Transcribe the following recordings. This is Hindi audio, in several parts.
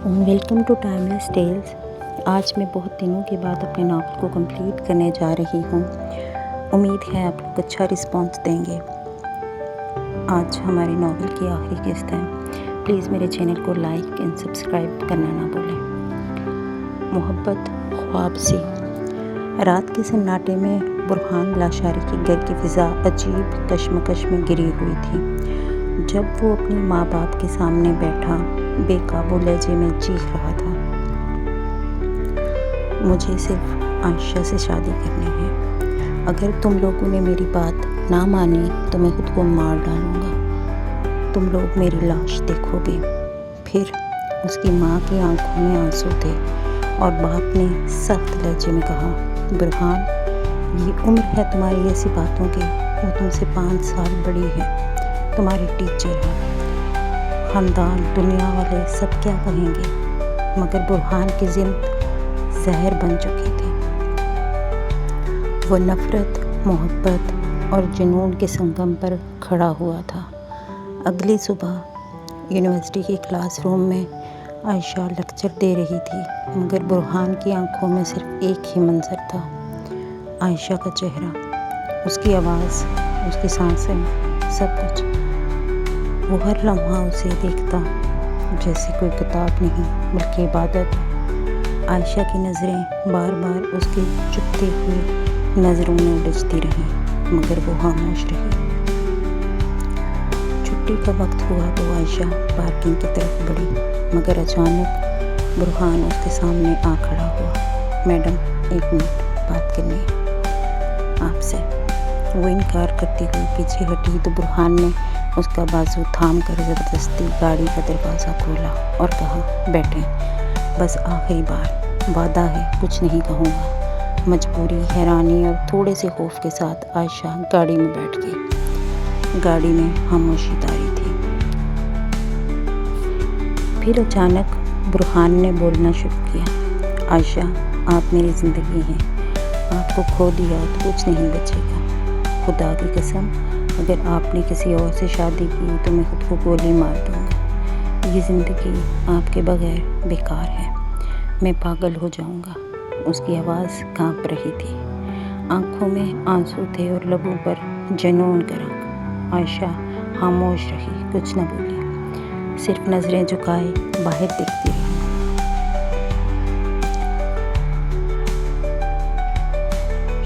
Welcome to timeless tales. आज मैं बहुत दिनों के बाद अपने नावल को कंप्लीट करने जा रही हूँ। उम्मीद है आप लोग अच्छा रिस्पॉन्स देंगे। आज हमारे नावल की आखिरी किस्त है। प्लीज़ मेरे चैनल को लाइक एंड सब्सक्राइब करना ना भूलें। मोहब्बत ख्वाब सी। रात के सन्नाटे में बुरहान लाशारी के घर की फ़िज़ा अजीब कशमकश में गिरी हुई थी। जब वो अपने माँ बाप के सामने बैठा बेकाबू लहजे में चीख रहा था, मुझे सिर्फ आयशा से शादी करनी है। अगर तुम लोगों ने मेरी बात ना मानी तो मैं खुद को मार डालूँगा। तुम लोग मेरी लाश देखोगे। फिर उसकी माँ की आंखों में आंसू थे और बाप ने सख्त लहजे में कहा, बुरहान, ये उम्र है तुम्हारी ऐसी बातों की। वो तुमसे 5 साल बड़ी है, तुम्हारी टीचर है। ख़ानदान, दुनिया वाले सब क्या कहेंगे। मगर बुरहान की ज़िंद जहर बन चुकी थी। वो नफ़रत, मोहब्बत और जुनून के संगम पर खड़ा हुआ था। अगली सुबह यूनिवर्सिटी के क्लासरूम में आयशा लेक्चर दे रही थी, मगर बुरहान की आंखों में सिर्फ एक ही मंज़र था, आयशा का चेहरा, उसकी आवाज़, उसकी सांसें, सब कुछ। वो हर लम्हा उसे देखता जैसे कोई किताब नहीं बल्कि इबादत। आयशा की नज़रें बार बार उसकी चुभती हुई नज़रों में उलझती रहीं, मगर वो खामोश रही। छुट्टी का वक्त हुआ तो आयशा पार्किंग की तरफ बढ़ी, मगर अचानक बुरहान उसके सामने आ खड़ा हुआ। मैडम, 1 मिनट बात करनी है आपसे। वो इनकार करती हुई पीछे हटी तो बुरहान ने उसका बाजू थाम कर ज़बरदस्ती गाड़ी का दरवाज़ा खोला और कहा, बैठें, बस आखिरी बार, वादा है कुछ नहीं कहूँगा। मजबूरी, हैरानी और थोड़े से खौफ के साथ आयशा गाड़ी में बैठ गई। गाड़ी में खामोशी तारी थी। फिर अचानक बुरहान ने बोलना शुरू किया, आयशा, आप मेरी ज़िंदगी हैं। आपको खो दिया तो कुछ नहीं बचेगा। खुदा की कसम, अगर आपने किसी और से शादी की तो मैं खुद को गोली मार दूँगा। ये ज़िंदगी आपके बगैर बेकार है। मैं पागल हो जाऊँगा। उसकी आवाज़ काँप रही थी, आँखों में आंसू थे और लबों पर जुनून का रंग। आयशा खामोश रही, कुछ न बोली, सिर्फ नज़रें झुकाए बाहर देखती रही।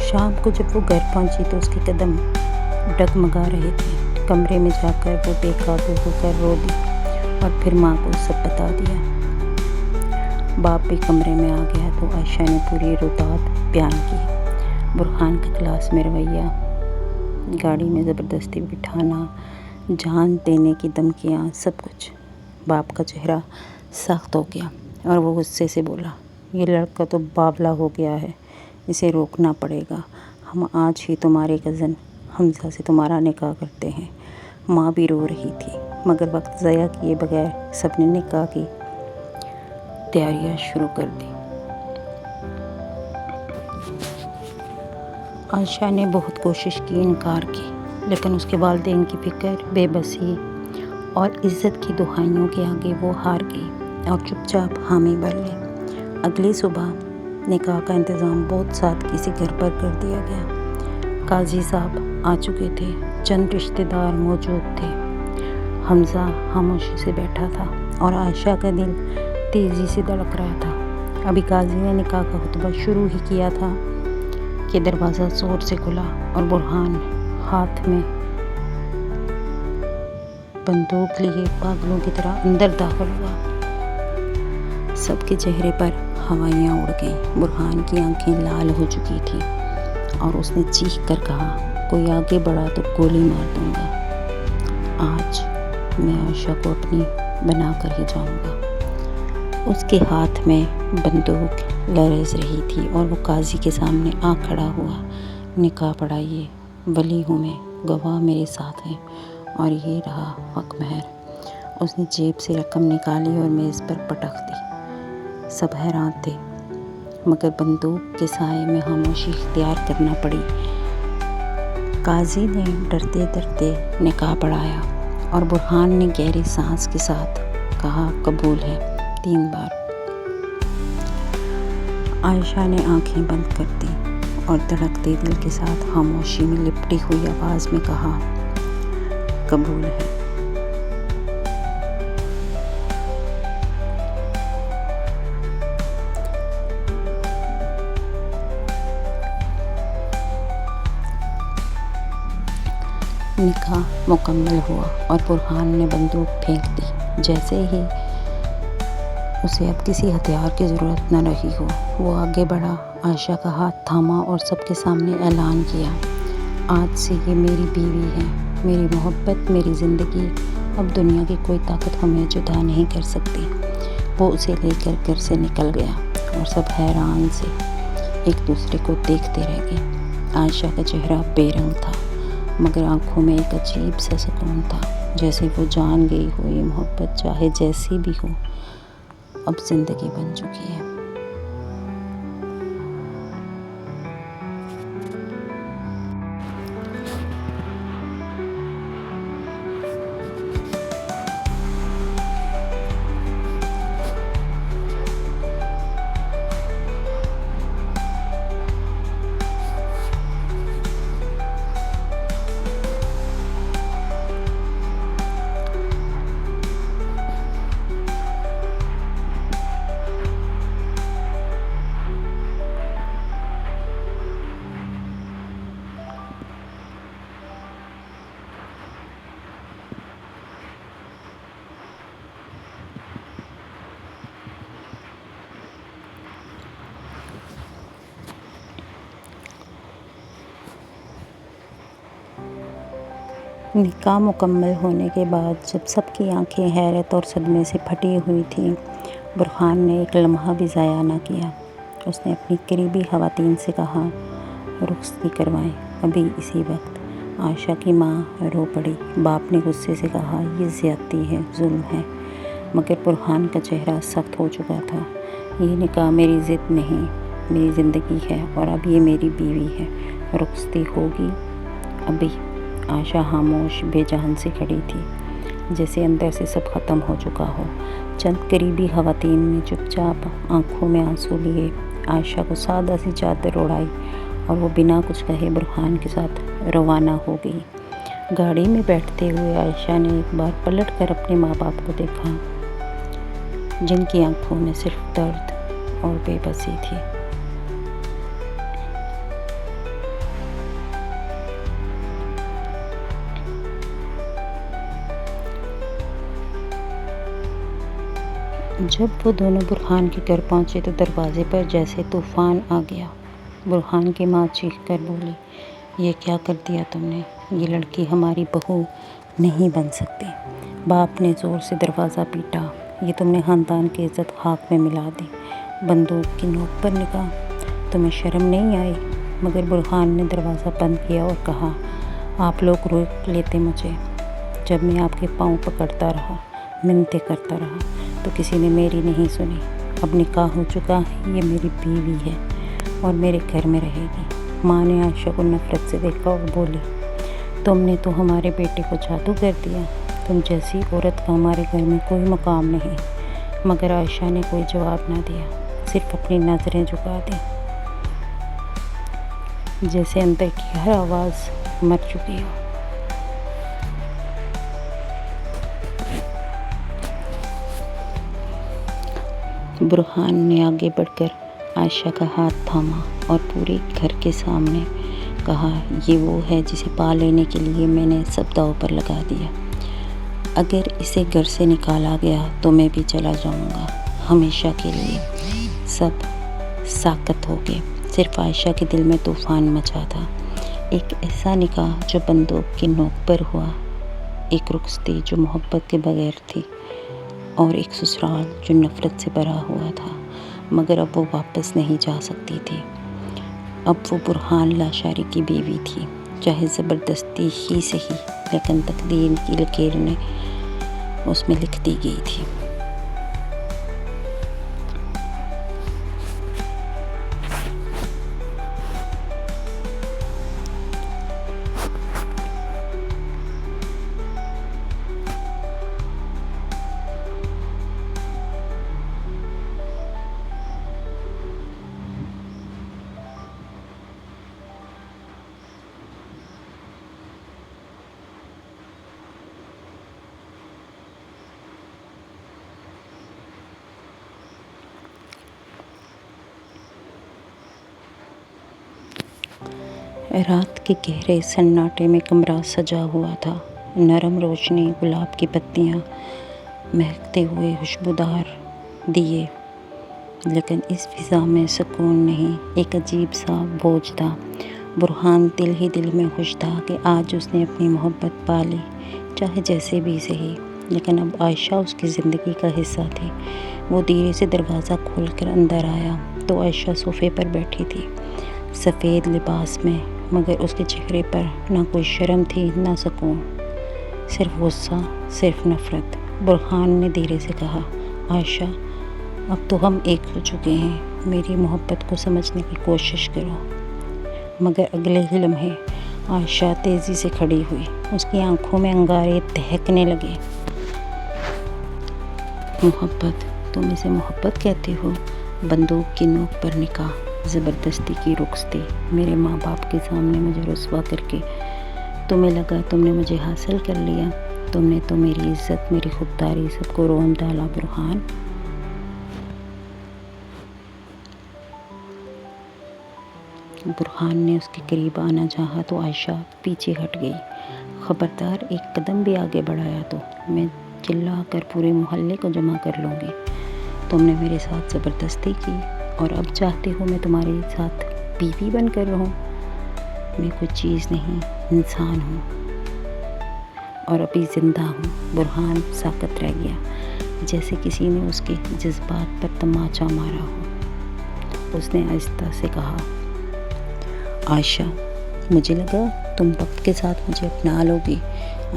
शाम को जब वो घर पहुंची तो उसके कदम डगमगा रहे थे। कमरे में जाकर वो बेकाबू होकर रो दी और फिर माँ को सब बता दिया। बाप भी कमरे में आ गया तो आयशा ने पूरी रुदात बयान की। बुरहान का क्लास में रवैया, गाड़ी में ज़बरदस्ती बिठाना, जान देने की धमकियाँ, सब कुछ। बाप का चेहरा सख्त हो गया और वो गुस्से से बोला, ये लड़का तो बावला हो गया है, इसे रोकना पड़ेगा। हम आज ही तुम्हारे कज़न हमज़ा से तुम्हारा निकाह करते हैं। माँ भी रो रही थी, मगर वक्त ज़ाया किए बगैर सबने निकाह की तैयारियां शुरू कर दी। आयशा ने बहुत कोशिश की, इनकार की, लेकिन उसके वालिदैन की फ़िक्र, बेबसी और इज़्ज़त की दुहाइयों के आगे वो हार गई और चुपचाप हामी भर ली। अगली सुबह निकाह का इंतज़ाम बहुत सादगी से घर पर कर दिया गया। काजी साहब आ चुके थे, चंद रिश्तेदार मौजूद थे। हमज़ा खामोशी से बैठा था और आयशा का दिल तेज़ी से धड़क रहा था। अभी काजी ने निकाह का खुतबा शुरू ही किया था कि दरवाज़ा ज़ोर से खुला और बुरहान हाथ में बंदूक लिए पागलों की तरह अंदर दाखिल हुआ। सबके चेहरे पर हवाइयाँ उड़ गईं। बुरहान की आंखें लाल हो चुकी थी और उसने चीख कर कहा, कोई आगे बढ़ा तो गोली मार दूंगा। आज मैं आयशा को अपनी बना कर ही जाऊंगा। उसके हाथ में बंदूक लरज़ रही थी और वो काजी के सामने आ खड़ा हुआ। निकाह पढ़ाइए, वली हूँ मैं, गवाह मेरे साथ हैं और ये रहा हक महर। उसने जेब से रकम निकाली और मेज़ पर पटक दी। सब हैरान थे, मगर बंदूक के साए में खामोशी इख्तियार करना पड़ी। काजी ने डरते डरते निकाह पढ़ाया और बुरहान ने गहरी सांस के साथ कहा, कबूल है। 3 बार। आयशा ने आंखें बंद कर दी और धड़कते दिल के साथ खामोशी में लिपटी हुई आवाज़ में कहा, कबूल है। निकाह मुकम्मल हुआ और बुरहान ने बंदूक फेंक दी। जैसे ही उसे अब किसी हथियार की ज़रूरत न रही हो, वो आगे बढ़ा, आयशा का हाथ थामा और सबके सामने ऐलान किया, आज से ये मेरी बीवी है, मेरी मोहब्बत, मेरी ज़िंदगी। अब दुनिया की कोई ताकत हमें जुदा नहीं कर सकती। वो उसे लेकर घर से निकल गया और सब हैरान से एक दूसरे को देखते रह गए। आयशा का चेहरा बेरंग था, मगर आंखों में एक अजीब सा सुकून था, जैसे वो जान गई हो ये मोहब्बत चाहे जैसी भी हो अब ज़िंदगी बन चुकी है। निकाह मुकम्मल होने के बाद जब सबकी आंखें हैरत और सदमे से फटी हुई थीं, बुरहान ने एक लम्हा भी ज़ाया न किया। उसने अपनी करीबी ख़वातीन से कहा, रुखसती करवाएं अभी इसी वक्त। आयशा की माँ रो पड़ी। बाप ने गुस्से से कहा, ये ज़्यादती है, जुल्म है। मगर बुरहान का चेहरा सख्त हो चुका था। ये निकाह मेरी ज़िद नहीं, मेरी ज़िंदगी है और अब ये मेरी बीवी है। रुखसती होगी अभी। आयशा खामोश बेजान सी खड़ी थी, जैसे अंदर से सब ख़त्म हो चुका हो। चंद करीबी ख़वातीन ने चुपचाप आंखों में आंसू लिए आयशा को सादा सी चादर ओढ़ाई और वो बिना कुछ कहे बुरहान के साथ रवाना हो गई। गाड़ी में बैठते हुए आयशा ने एक बार पलट कर अपने माँ बाप को देखा, जिनकी आंखों में सिर्फ दर्द और बेबसी थी। जब वो दोनों बुरहान के घर पहुँचे तो दरवाजे पर जैसे तूफ़ान आ गया। बुरहान की माँ चीख कर बोली, ये क्या कर दिया तुमने? ये लड़की हमारी बहू नहीं बन सकती। बाप ने ज़ोर से दरवाज़ा पीटा, ये तुमने ख़ानदान की इज़्ज़त खाक में मिला दी। बंदूक की नोक पर निकाह, तुम्हें शर्म नहीं आई? मगर बुरहान ने दरवाज़ा बंद किया और कहा, आप लोग रोक लेते मुझे। जब मैं आपके पाँव पकड़ता रहा, मिन्नतें करता रहा, तो किसी ने मेरी नहीं सुनी। अब निकाह हो चुका है, ये मेरी बीवी है और मेरे घर में रहेगी। माँ ने आयशा को नफ़रत से देखा और बोली, तुमने तो हमारे बेटे को जादू कर दिया। तुम जैसी औरत का हमारे घर में कोई मकाम नहीं। मगर आयशा ने कोई जवाब ना दिया, सिर्फ अपनी नज़रें झुका दी, जैसे अंदर की हर आवाज़ मर चुकी हो। बुरहान ने आगे बढ़कर आयशा का हाथ थामा और पूरे घर के सामने कहा, ये वो है जिसे पा लेने के लिए मैंने सब दांव पर लगा दिया। अगर इसे घर से निकाला गया तो मैं भी चला जाऊंगा हमेशा के लिए। सब साकत हो गए। सिर्फ आयशा के दिल में तूफ़ान मचा था। एक ऐसा निकाह जो बंदूक की नोक पर हुआ, एक रुखसती जो मोहब्बत के बगैर थी, और एक ससुराल जो नफ़रत से भरा हुआ था। मगर अब वो वापस नहीं जा सकती थी। अब वो बुरहान लाशारी की बीवी थी, चाहे ज़बरदस्ती ही सही, लेकिन तकदीर की लकीरें उसमें लिख दी गई थी। रात के गहरे सन्नाटे में कमरा सजा हुआ था। नरम रोशनी, गुलाब की पत्तियाँ, महकते हुए खुशबूदार दिए, लेकिन इस फिज़ा में सुकून नहीं, एक अजीब सा बोझ था। बुरहान दिल ही दिल में खुश था कि आज उसने अपनी मोहब्बत पा ली, चाहे जैसे भी सही। लेकिन अब आयशा उसकी ज़िंदगी का हिस्सा थी। वो धीरे से दरवाज़ा खोलकर अंदर आया तो आयशा सोफ़े पर बैठी थी, सफ़ेद लिबास में, मगर उसके चेहरे पर ना कोई शर्म थी ना सुकून, सिर्फ गुस्सा, सिर्फ नफ़रत। बुरहान ने धीरे से कहा, आयशा, अब तो हम एक हो चुके हैं, मेरी मोहब्बत को समझने की कोशिश करो। मगर अगले ही लम्हे आयशा तेज़ी से खड़ी हुई, उसकी आंखों में अंगारे दहकने लगे। मोहब्बत, तुम इसे मोहब्बत कहते हो? बंदूक की नोक पर निकाह, ज़बरदस्ती की रुखसती, मेरे माँ बाप के सामने मुझे रुस्वा करके तुम्हें लगा तुमने मुझे हासिल कर लिया। तुमने तो मेरी इज़्ज़त, मेरी खुददारी सबको रोन डाला। बुरहान, बुरहान ने उसके करीब आना चाहा तो आयशा पीछे हट गई। ख़बरदार, एक कदम भी आगे बढ़ाया तो मैं चिल्ला कर पूरे मोहल्ले को जमा कर लूँगी। तुमने मेरे साथ ज़बरदस्ती की और अब चाहते हो मैं तुम्हारे साथ बीवी बन कर रहूँ। मैं कोई चीज़ नहीं, इंसान हूँ और अभी ज़िंदा हूँ। बुरहान साकत रह गया, जैसे किसी ने उसके जज्बात पर तमाचा मारा हो। उसने आहिस्ता से कहा, आयशा, मुझे लगा तुम वक्त के साथ मुझे अपना लोगी।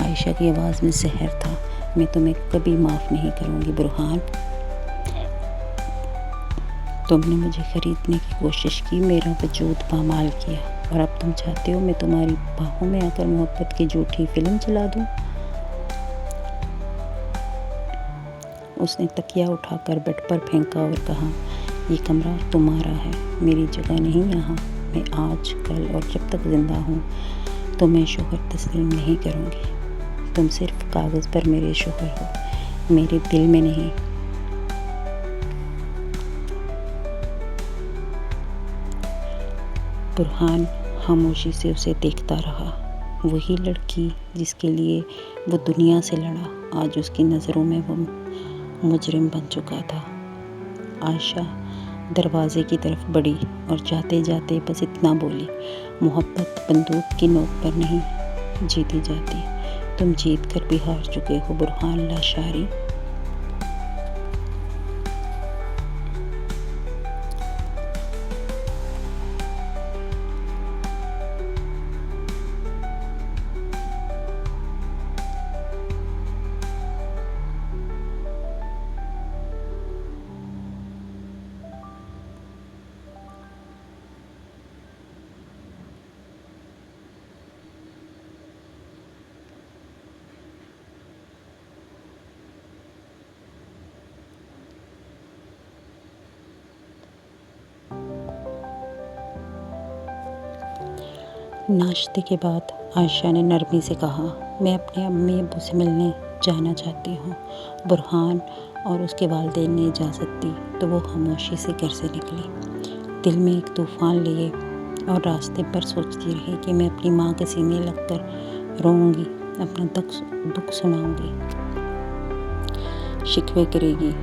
आयशा की आवाज़ में जहर था। मैं तुम्हें कभी माफ़ नहीं करूँगी बुरहान। तुमने मुझे ख़रीदने की कोशिश की, मेरा वजूद पामाल किया और अब तुम चाहते हो मैं तुम्हारी बाहों में आकर मोहब्बत की झूठी फिल्म चला दूँ। उसने तकिया उठाकर बेड पर फेंका और कहा, ये कमरा तुम्हारा है, मेरी जगह नहीं यहाँ। मैं आज, कल और जब तक ज़िंदा हूँ तुम्हें शोहर तस्लीम नहीं करूँगी। तुम सिर्फ कागज़ पर मेरे शोहर हो, मेरे दिल में नहीं। बुरहान खामोशी से उसे देखता रहा। वही लड़की जिसके लिए वो दुनिया से लड़ा, आज उसकी नज़रों में वो मुजरिम बन चुका था। आयशा दरवाजे की तरफ बढ़ी और जाते जाते बस इतना बोली, मोहब्बत बंदूक की नोक पर नहीं जीती जाती। तुम जीत कर भी हार चुके हो बुरहान लाशारी। नाश्ते के बाद आयशा ने नरमी से कहा, मैं अपने अम्मी अब्बू से मिलने जाना चाहती हूँ। बुरहान और उसके वालिदैन ने इजाज़त दी तो वो खामोशी से घर से निकली, दिल में एक तूफ़ान लिए, और रास्ते पर सोचती रही कि मैं अपनी माँ के सीने लगकर रोऊंगी, अपना दुख सुनाऊंगी, शिकवे करेगी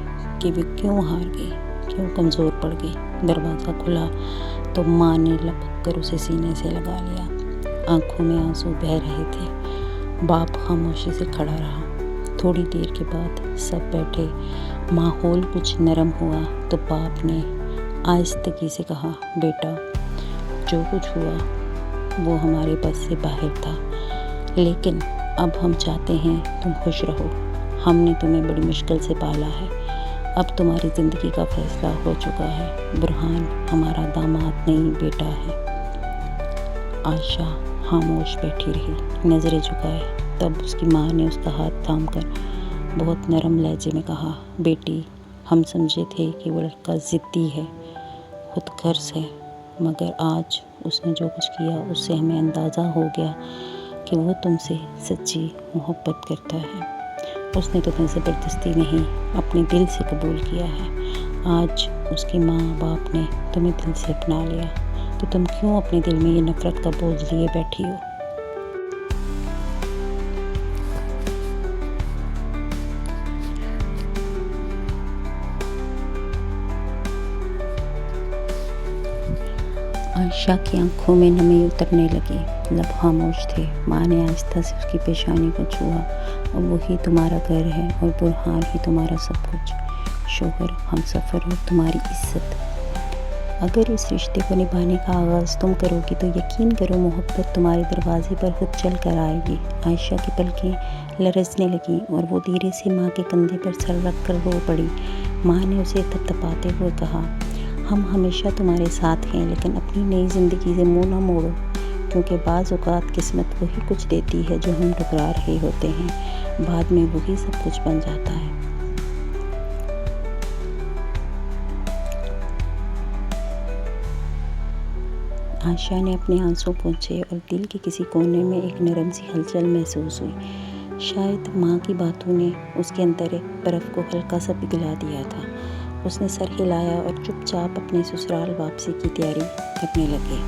कि वे क्यों हार गई, क्यों कमज़ोर पड़ गई। दरवाज़ा खुला तो माँ ने लपक कर उसे सीने से लगा लिया। आंखों में आंसू बह रहे थे। बाप खामोशी से खड़ा रहा। थोड़ी देर के बाद सब बैठे, माहौल कुछ नरम हुआ तो बाप ने आहिस्तगी से कहा, बेटा, जो कुछ हुआ वो हमारे बस से बाहर था, लेकिन अब हम चाहते हैं तुम खुश रहो। हमने तुम्हें बड़ी मुश्किल से पाला है, अब तुम्हारी ज़िंदगी का फैसला हो चुका है। बुरहान हमारा दामाद नहीं, बेटा है। आयशा खामोश बैठी रही, नज़रें झुकाए। तब उसकी माँ ने उसका हाथ थामकर बहुत नरम लहजे में कहा, बेटी, हम समझे थे कि वो लड़का ज़िद्दी है, खुदगर्ज़ है, मगर आज उसने जो कुछ किया उससे हमें अंदाज़ा हो गया कि वो तुमसे सच्ची मोहब्बत करता है। उसने तुम्हें ज़बरदस्ती नहीं, अपने दिल से कबूल किया है। आज उसकी माँ बाप ने तुम्हें दिल से अपना लिया तो तुम क्यों अपने दिल में ये नफ़रत का बोझ लिए बैठी हो? आयशा की आंखों में नमी उतरने लगी, लब खामोश थे। माँ ने आहिस्ता से उसकी पेशानी को छुआ। अब वही तुम्हारा घर है और बुरहान ही तुम्हारा सब कुछ, शोहर, हमसफ़र और तुम्हारी इज्जत। अगर इस रिश्ते को निभाने का आगाज़ तुम करोगी तो यकीन करो मोहब्बत तुम्हारे दरवाजे पर खुद चल कर आएगी। आयशा की पलकें लरजने लगीं और वो धीरे से माँ के कंधे पर सर रख कर रो पड़ी। माँ ने उसे थपथपाते हुए कहा, हम हमेशा तुम्हारे साथ हैं, लेकिन अपनी नई ज़िंदगी से मुँह न मोड़ो, क्योंकि बाज़ औक़ात किस्मत वही कुछ देती है जो हम ठुकरा रहे होते हैं। बाद में वही सब कुछ बन जाता है। आयशा ने अपने आंसू पोंछे और दिल के किसी कोने में एक नरम सी हलचल महसूस हुई। शायद माँ की बातों ने उसके अंदर बर्फ़ को हल्का सा पिघला दिया था। उसने सर हिलाया और चुपचाप अपने ससुराल वापसी की तैयारी करने लगे।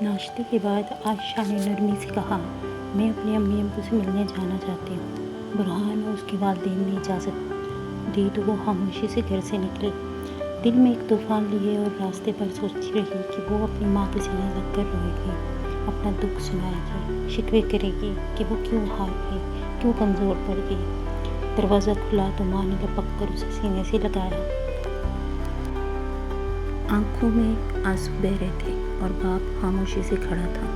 नाश्ते के बाद आयशा ने नरमी से कहा, मैं अपने अम्मी अब्बू से मिलने जाना चाहती हूँ। बुरहान और उसके वालिदैन ने इजाज़त दी तो वो खामोशी से घर से निकली। दिल में एक तूफ़ान लिए और रास्ते पर सोचती रही कि वो अपनी माँ के सीने लग कर रोएगी, अपना दुख सुनाएगी, शिकवे करेगी कि वो क्यों हार गई, क्यों कमज़ोर पड़ गई। दरवाज़ा खुला तो माँ ने लपक कर उसे सीने से लगाया। आंखों में आंसू बह रहे थे और बाप खामोशी से खड़ा था।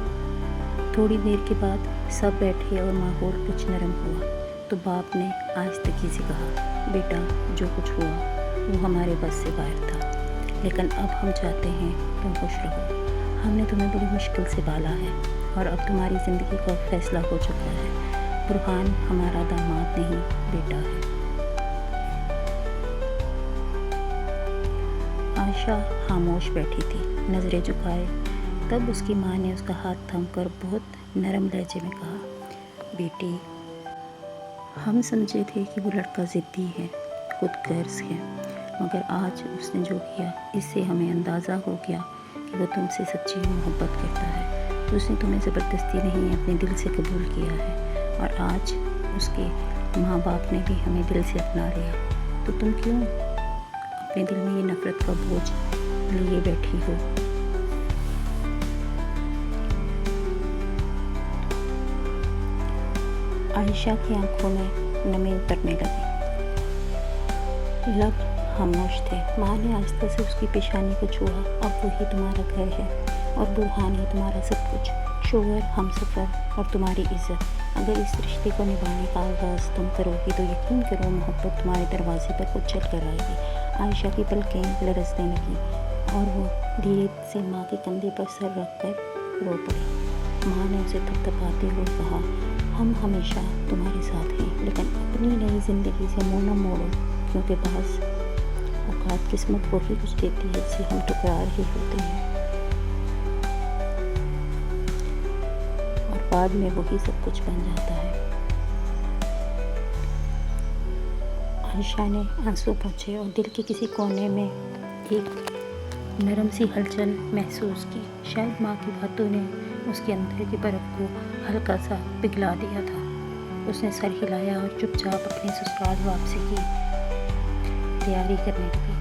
थोड़ी देर के बाद सब बैठे और माहौल कुछ नरम हुआ तो बाप ने आहिस्तगी से कहा, बेटा, जो कुछ हुआ वो हमारे बस से बाहर था, लेकिन अब हम चाहते हैं तुम खुश रहो। हमने तुम्हें बड़ी मुश्किल से पाला है और अब तुम्हारी ज़िंदगी का फैसला हो चुका है। बुरहान हमारा दामाद नहीं, बेटा है। आयशा खामोश बैठी थी, नज़रें झुकाए। तब उसकी माँ ने उसका हाथ थामकर बहुत नरम लहजे में कहा, बेटी, हम समझे थे कि वो लड़का ज़िद्दी है, खुदगर्ज़ है, मगर आज उसने जो किया इससे हमें अंदाज़ा हो गया कि वो तुमसे सच्ची मोहब्बत करता है। तो उसने तुम्हें ज़बरदस्ती नहीं अपने दिल से कबूल किया है और आज उसके माँ बाप ने भी हमें दिल से अपना लिया। तो तुम क्यों अपने दिल में ये नफ़रत का बोझ लिए बैठी हो? आयशा की आंखों में नमी उतरने लगी, लब खामोश थे। माँ ने आहिस्ता से उसकी पेशानी को छुआ। अब वही तुम्हारा घर है और बुरहान ही तुम्हारा सब कुछ, शोहर, हमसफ़र और तुम्हारी इज्जत। अगर इस रिश्ते को निभाने का आगाज़ तुम करोगी तो यकीन करो मोहब्बत तुम्हारे दरवाजे पर खुद चल कर आएगी। आयशा की पलकें लरजने लगी और वो धीरे से माँ के कंधे पर सर रख कर रो पड़ी। माँ ने उसे थपथपाते हुए कहा, हम हमेशा तुम्हारे साथ हैं, लेकिन अपनी नई ज़िंदगी से मुँह न मोड़ो, क्योंकि बाज़ औक़ात किस्मत वही कुछ देती है जिसे हम ठुकरा रहे होते हैं और बाद में वही सब कुछ बन जाता है। आयशा ने आंसू पोंछे और दिल के किसी कोने में एक नरम सी हलचल महसूस की। शायद माँ की बातों ने उसके अंदर की बर्फ़ को हल्का सा पिघला दिया था। उसने सर हिलाया और चुपचाप अपने ससुराल वापसी की तैयारी करने लगी।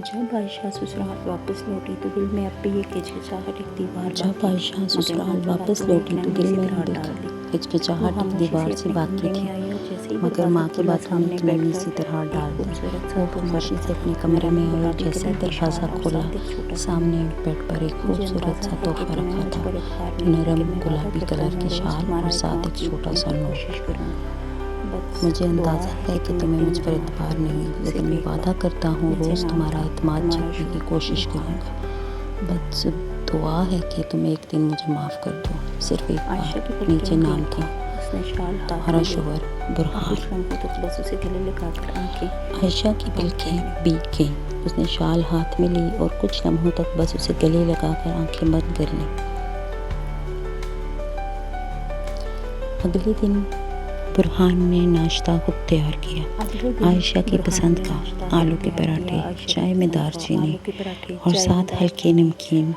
जब आयशा ससुराल वापस लौटी तो दिल में अब भी एक हिचकिचाहट एक दीवार जब आयशा ससुराल वापस लौटी तो दिल में अब एक हिचकिचाहट एक दीवार से बाकी थी, मगर माँ की बातों ने एक नन्ही सी तरह डाल दी। वो खामोशी से अपने कमरे में आई और जैसे ही दरवाज़ा खोला, सामने बेड पर एक खूबसूरत सा तोहफा रखा था, नरम गुलाबी कलर की शाल और साथ एक छोटा सा नोट। मुझे अंदाज़ा है कि तुम्हें मुझ पर एतबार नहीं, लेकिन मैं वादा करता हूँ रोज़ तुम्हारा एतमाद जीतने की कोशिश करूँगा। बस दुआ है कि तुम एक दिन मुझे माफ़ कर दो। सिर्फ एक बार। नीचे नाम था, तुम्हारा शोहर बुरहान। आयशा की पलकें भीग गईं। उसने शाल हाथ में ली और कुछ लम्हों तक बस उसे गले लगाकर आंखें बंद कर लीं। अगले दिन बुरहान ने नाश्ता खुद तैयार किया। आयशा की पसंद का आलू के पराठे, चाय में दालचीनी और साथ हल्के नमकीन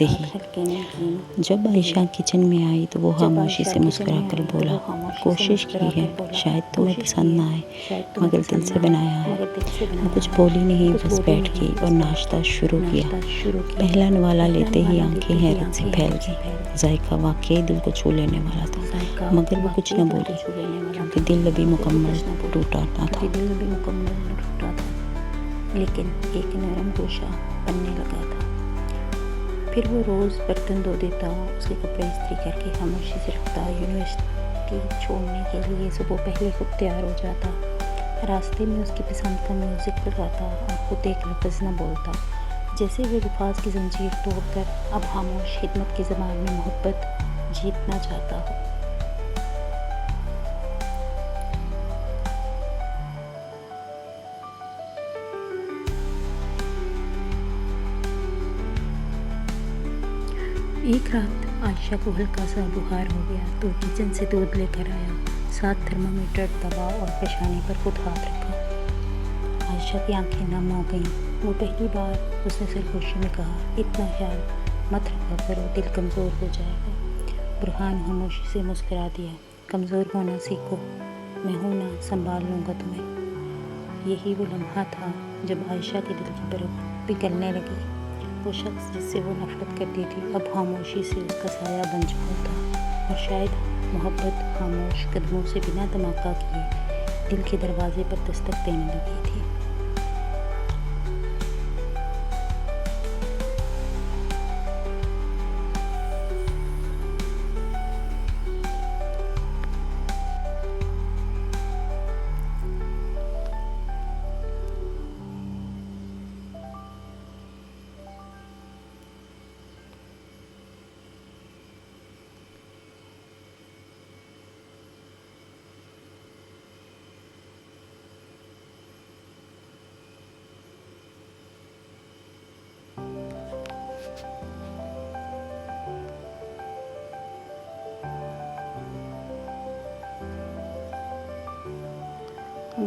दही। जब आयशा किचन में आई तो वो खामोशी से मुस्कुराकर बोला, कोशिश की है, शायद तुम्हें पसंद ना आए, मगर दिल से बनाया है। वो कुछ बोली नहीं, बस बैठ गई और नाश्ता शुरू किया। पहला नवाला लेते ही आंखें हैरत से फैल गईं। जायका वाकई दिल को छू लेने वाला था, मगर वो कुछ न बोली क्योंकि दिल अभी मुकम्मल टूटा ना था। लेकिन एक नरम गोशा बनने लगा था। फिर वो रोज़ बर्तन धो देता, उसके कपड़े इस्त्री करके खामोशी से रखता, यूनिवर्सिटी छोड़ने के लिए सुबह पहले खुद तैयार हो जाता, रास्ते में उसकी पसंद का म्यूज़िक लगाता और खुद एक लफ्ज़ न बोलता। जैसे वो अल्फाज की जंजीर तोड़कर अब खामोश खिदमत की ज़बान में मोहब्बत जीतना चाहता हो। एक रात आयशा को हल्का सा बुखार हो गया तो किचन से दूध लेकर आया, साथ थर्मामीटर दबा और पेशानी पर खुद हाथ रखा। आयशा की आंखें नम हो गईं। वो पहली बार उसने सरगोशी में कहा, इतना ख्याल मत रखा करो, दिल कमज़ोर हो जाएगा। बुरहान खामोशी से मुस्कुरा दिया, कमज़ोर होना सीखो, मैं हूँ ना, संभाल लूँगा तुम्हें। यही वो लम्हा था जब आयशा के दिल की बर्फ़ पिघलने लगी। वो शख्स जिससे वो नफरत करती थी अब खामोशी से उसका साया बन चुका था, और शायद मोहब्बत खामोश कदमों से बिना धमाका किए दिल के दरवाजे पर दस्तक देने लगी थी।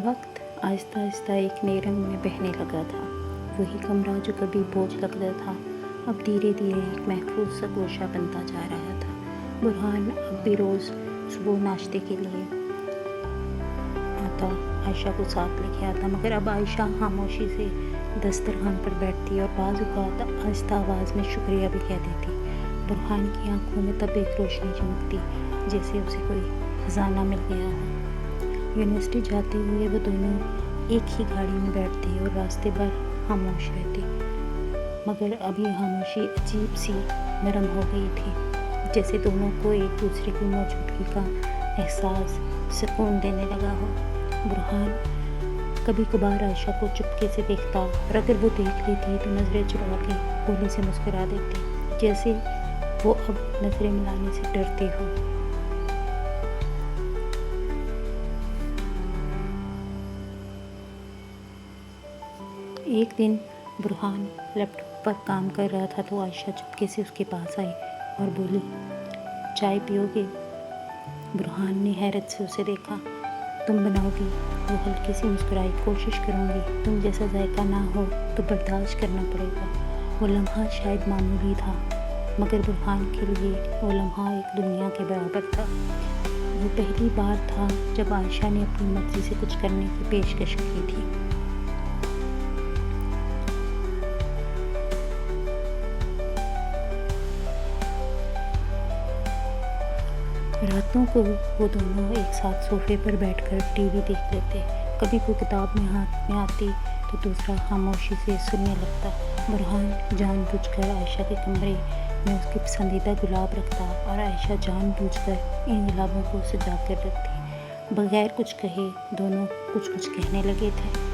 वक्त आहिस्ता आहिस्ता एक नए रंग में बहने लगा था। वही कमरा जो कभी बोझ लगता था अब धीरे धीरे एक महफूज सा गोशा बनता जा रहा था। बुरहान अब भी रोज़ सुबह नाश्ते के लिए आता, आयशा को साथ लेके आता, मगर अब आयशा खामोशी से दस्तरखान पर बैठती और बाज़ औक़ात आहिस्ता आवाज़ में शुक्रिया भी कह देती। बुरहान की आंखों में तब एक रोशनी चमकती जैसे उसे कोई ख़जाना मिल गया हो। यूनिवर्सिटी जाते हुए वो दोनों एक ही गाड़ी में बैठते और रास्ते भर खामोश रहते, मगर अभी खामोशी अजीब सी नरम हो गई थी, जैसे दोनों को एक दूसरे की मौजूदगी का एहसास सुकून देने लगा हो। बुरहान कभी कभार आयशा को चुपके से देखता और अगर वो देख लेती तो नज़रें चुरा के गोली से मुस्कुरा देती, जैसे वो अब नज़रें मिलाने से डरती हो। एक दिन बुरहान लैपटॉप पर काम कर रहा था तो आयशा चुपके से उसके पास आई और बोली, चाय पियोगे? बुरहान ने हैरत से उसे देखा। तुम बनाओगी? वो हल्की सी मुस्कुराई। कोशिश करूँगी, तुम जैसा जायका ना हो तो बर्दाश्त करना पड़ेगा। वो लम्हा शायद मामूली था, मगर बुरहान के लिए वो लम्हा एक दुनिया के बराबर था। वो पहली बार था जब आयशा ने अपनी मर्ज़ी से कुछ करने की पेशकश की थी। रातों को वो दोनों एक साथ सोफे पर बैठकर टीवी देख लेते। कभी कोई किताब में हाथ में आती तो दूसरा खामोशी से सुनने लगता। बुरहान जानबूझकर आयशा के कमरे में उसके पसंदीदा गुलाब रखता और आयशा जानबूझकर इन गुलाबों को सजा कर रखती। बगैर कुछ कहे दोनों कुछ कुछ कहने लगे थे।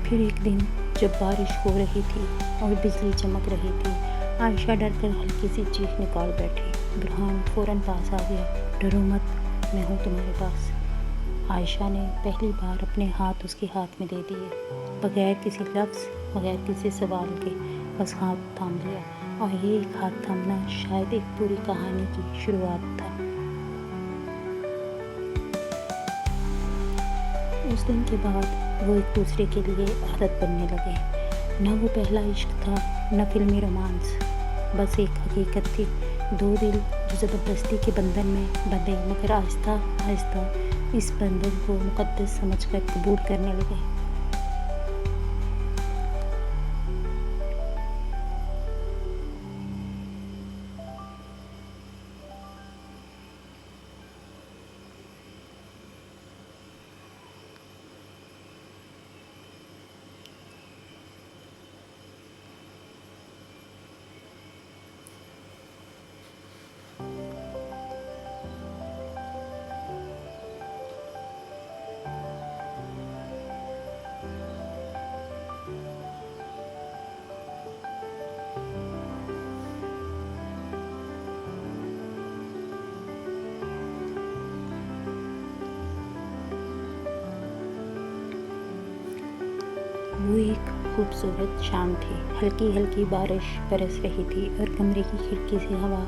फिर एक दिन जब बारिश हो रही थी और बिजली चमक रही थी, आयशा डरकर हल्की सी चीख निकाल बैठी। बुरहान फ़ौरन पास आ गया। डरो मत, मैं हूँ तुम्हारे पास। आयशा ने पहली बार अपने हाथ उसके हाथ में दे दिए, बगैर किसी लफ्ज़, बगैर किसी सवाल के, बस हाथ थाम लिया। और ये एक हाथ थामना शायद एक पूरी कहानी की शुरुआत था। उस दिन के बाद वो एक दूसरे के लिए आदत बनने लगे। न वो पहला इश्क था, न फिल्मी रोमांस, बस एक हकीकत थी। दो दिल जो ज़बरदस्ती के बंधन में बंधे, मगर आहिस्ता आहिस्ता इस बंधन को मुक़द्दस समझकर कबूल करने लगे। वो एक खूबसूरत शाम थी। हल्की हल्की बारिश बरस रही थी और कमरे की खिड़की से हवा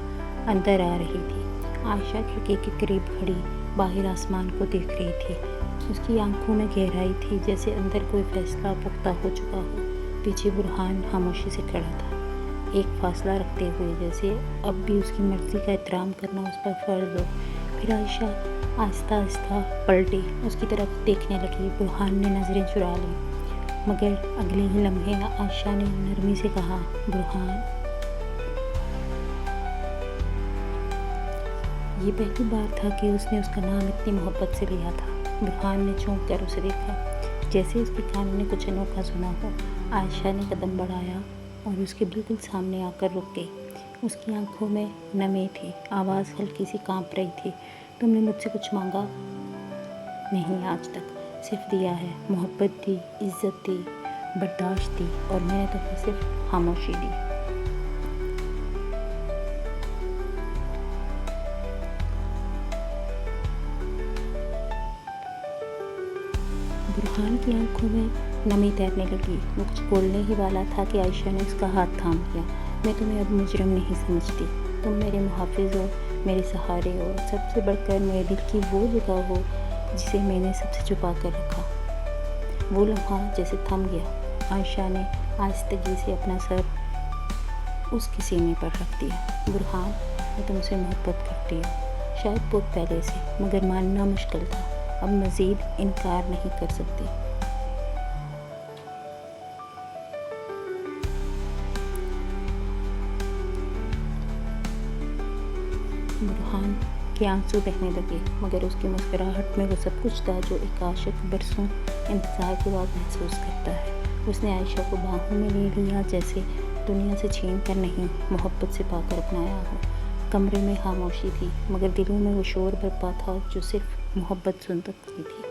अंदर आ रही थी। आयशा खिड़की के करीब खड़ी बाहर आसमान को देख रही थी। उसकी आंखों में गहराई थी, जैसे अंदर कोई फैसला पुख्ता हो चुका हो। पीछे बुरहान खामोशी से खड़ा था, एक फासला रखते हुए, जैसे अब भी उसकी मर्ज़ी का एहतराम करना उस पर फ़र्ज़ हो। फिर आयशा आहिस्ता आहिस्ता पलटी, उसकी तरफ देखने लगी। बुरहान ने नज़रें चुरा लीं, मगर अगले ही लम्हे आयशा ने नरमी से कहा, बुरहान। ये पहली बार था कि उसने उसका नाम इतनी मोहब्बत से लिया था। बुरहान ने चौंक कर उसे देखा, जैसे उसके कान ने कुछ अनोखा सुना हो। आयशा ने कदम बढ़ाया और उसके बिल्कुल सामने आकर रुक गई। उसकी आंखों में नमी थी, आवाज़ हल्की सी कांप रही थी। तुमने मुझसे कुछ मांगा? नहीं, आज तक सिर्फ दिया है। मोहब्बत दी, इज़्ज़त दी, बर्दाश्त दी, और मैंने तुम्हें सिर्फ खामोशी दी। बुरहान की आंखों में नमी तैरने लगी। वो कुछ बोलने ही वाला था कि आयशा ने उसका हाथ थाम लिया। मैं तुम्हें अब मुजरम नहीं समझती। तुम मेरे मुहाफ़िज़ हो, मेरे सहारे हो, सबसे बढ़कर मेरे दिल की वो जगह हो जिसे मैंने सबसे छुपा कर रखा। वो लम्हा जैसे थम गया। आयशा ने आहिस्तगी से अपना सर उसके सीने पर रख दिया। बुरहान, मैं तुमसे मोहब्बत करती हूँ, शायद बहुत पहले से, मगर मानना मुश्किल था। अब मज़ीद इनकार नहीं कर सकती। बुरहान के आंसू बहने लगे, मगर उसकी मुस्कुराहट में वो सब कुछ था जो एक आशिक बरसों इंतज़ार के बाद महसूस करता है। उसने आयशा को बाहों में ले लिया, जैसे दुनिया से छीन कर नहीं, मोहब्बत से पाकर अपनाया हो। कमरे में खामोशी थी, मगर दिलों में वो शोर बरपा था जो सिर्फ मोहब्बत सुन सकती थी।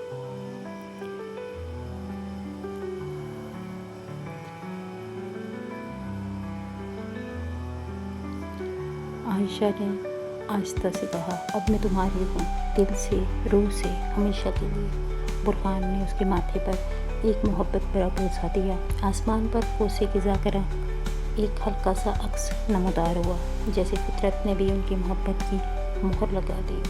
आयशा ने आहिस्ता से कहा, अब मैं तुम्हारी हूँ, दिल से, रूह से, हमेशा के लिए। बुरहान ने उसके माथे पर एक मोहब्बत भरा बोसा दिया। आसमान पर कोसे की ज़ाकरा एक हल्का सा अक्स नमदार हुआ, जैसे फितरत ने भी उनकी मोहब्बत की मोहर लगा दी।